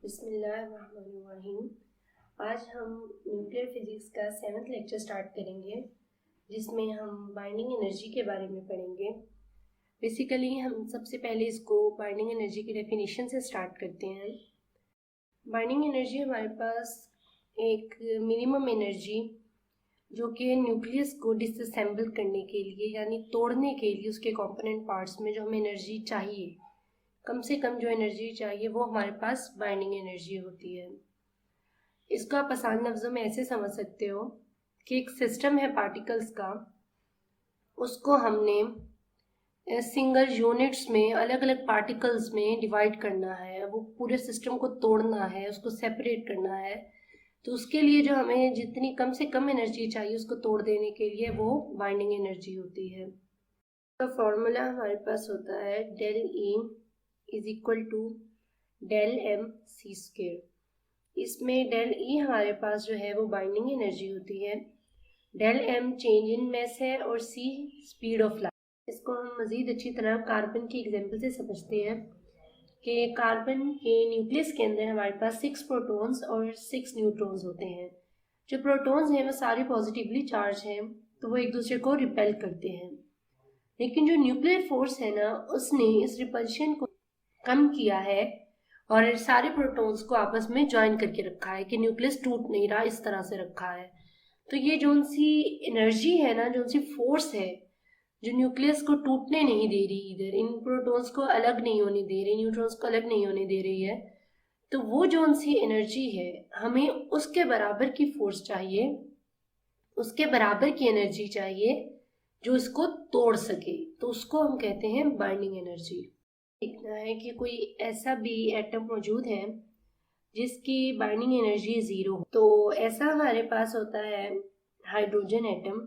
बिस्मिल्लाहिर्रहमानिर्रहीम। आज हम न्यूक्लियर फिजिक्स का 7th लेक्चर स्टार्ट करेंगे, जिसमें हम बाइंडिंग एनर्जी के बारे में पढ़ेंगे। बेसिकली हम सबसे पहले इसको बाइंडिंग एनर्जी की डेफिनेशन से स्टार्ट करते हैं। बाइंडिंग एनर्जी हमारे पास एक मिनिमम एनर्जी जो कि न्यूक्लियस को डिसअसेंबल करने के लिए यानी तोड़ने के लिए उसके कंपोनेंट पार्ट्स में जो हमें एनर्जी चाहिए, कम से कम जो एनर्जी चाहिए वो हमारे पास बाइंडिंग एनर्जी होती है। इसको आप आसान लफ्ज़ों में ऐसे समझ सकते हो कि एक सिस्टम है पार्टिकल्स का, उसको हमने सिंगल यूनिट्स में अलग अलग पार्टिकल्स में डिवाइड करना है, वो पूरे सिस्टम को तोड़ना है, उसको सेपरेट करना है। तो उसके लिए जो हमें जितनी कम से कम एनर्जी चाहिए उसको तोड़ देने के लिए वो बाइंडिंग एनर्जी होती है। तो फॉर्मूला हमारे पास होता है del E is equal to del M C square. इसमें डेल ई हमारे पास जो है वो बाइंडिंग एनर्जी होती है, del M change in mass है और सी स्पीड ऑफ लाइट। इसको हम मज़ीद अच्छी तरह कार्बन की एग्जांपल से समझते हैं कि कार्बन के न्यूक्लियस के अंदर हमारे पास 6 प्रोटॉन्स और 6 न्यूट्रॉन्स होते हैं। जो प्रोटॉन्स हैं वो सारे पॉजिटिवली चार्ज हैं, तो वो एक दूसरे को रिपेल करते हैं। लेकिन जो न्यूक्लियर फोर्स है ना, उसने इस रिपल्शन को कम किया है और सारे प्रोटॉन्स को आपस में ज्वाइन करके रखा है कि न्यूक्लियस टूट नहीं रहा, इस तरह से रखा है। तो ये जो सी एनर्जी है ना, जो सी फोर्स है जो न्यूक्लियस को टूटने नहीं दे रही, इधर इन प्रोटॉन्स को अलग नहीं होने दे रही, न्यूट्रॉन्स को अलग नहीं होने दे रही है, तो वो जो सी एनर्जी है हमें उसके बराबर की फोर्स चाहिए, उसके बराबर की एनर्जी चाहिए जो इसको तोड़ सके, तो उसको हम कहते हैं बाइंडिंग एनर्जी। देखना है कि कोई ऐसा भी एटम मौजूद है जिसकी बाइंडिंग एनर्जी ज़ीरो हो। तो ऐसा हमारे पास होता है हाइड्रोजन एटम,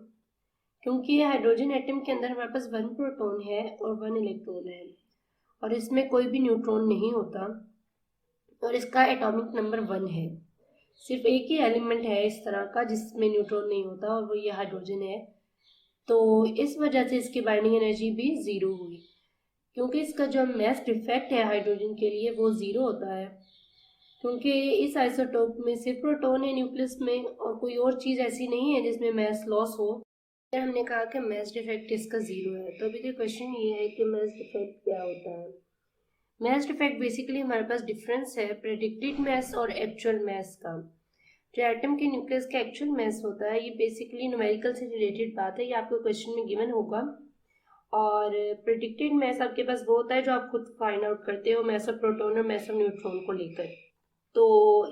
क्योंकि हाइड्रोजन एटम के अंदर हमारे पास 1 प्रोटॉन है और 1 इलेक्ट्रॉन है और इसमें कोई भी न्यूट्रॉन नहीं होता और इसका एटॉमिक नंबर 1 है। सिर्फ एक ही एलिमेंट है इस तरह का जिसमें न्यूट्रॉन नहीं होता और वो ये हाइड्रोजन है। तो इस वजह से इसकी बाइंडिंग एनर्जी भी ज़ीरो हुई, क्योंकि इसका जो मैस डिफेक्ट है हाइड्रोजन के लिए वो ज़ीरो होता है, क्योंकि इस आइसोटोप में सिर्फ प्रोटॉन है न्यूक्लियस में और कोई और चीज़ ऐसी नहीं है जिसमें मैस लॉस हो। हमने कहा कि मैस डिफेक्ट इसका ज़ीरो है। तो अभी तो क्वेश्चन ये है कि मैस डिफेक्ट क्या होता है। मैस डिफेक्ट बेसिकली हमारे पास डिफरेंस है प्रेडिक्टेड मैस और एक्चुअल मैस का। जो एटम के न्यूक्लियस का एक्चुअल मैस होता है ये बेसिकली न्यूमेरिकल से रिलेटेड बात है, ये आपको क्वेश्चन में गिवन होगा। और प्रेडिक्टेड मैस आपके पास वो होता है जो आप खुद फाइंड आउट करते हो मैस ऑफ प्रोटॉन और मैस ऑफ न्यूट्रॉन को लेकर। तो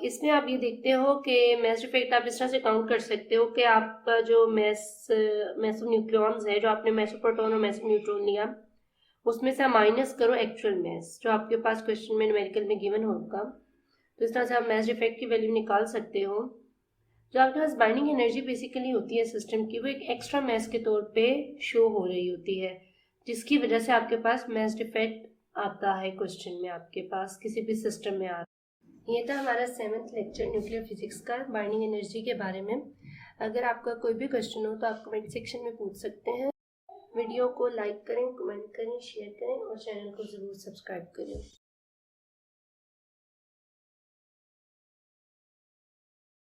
इसमें आप ये देखते हो कि मैस डिफेक्ट आप इस तरह से काउंट कर सकते हो कि आपका जो मैस ऑफ न्यूक्लियॉन्स है, जो आपने मैस ऑफ प्रोटॉन और मैस ऑफ न्यूट्रॉन लिया, उसमें से माइनस करो एक्चुअल मैस जो आपके पास क्वेश्चन में न्यूमेरिकल में गिवन होगा। तो इस तरह से आप मैस डिफेक्ट की वैल्यू निकाल सकते हो। जो आपके पास बाइंडिंग एनर्जी बेसिकली होती है सिस्टम की, वो एक एक्स्ट्रा मैस के तौर पे शो हो रही होती है, जिसकी वजह से आपके पास मैस डिफेक्ट आता है क्वेश्चन में, आपके पास किसी भी सिस्टम में आ। ये था हमारा 7th लेक्चर न्यूक्लियर फिजिक्स का बाइंडिंग एनर्जी के बारे में। अगर आपका कोई भी क्वेश्चन हो तो आप कमेंट सेक्शन में पूछ सकते हैं। वीडियो को लाइक करें, कमेंट करें, शेयर करें और चैनल को ज़रूर सब्सक्राइब करें।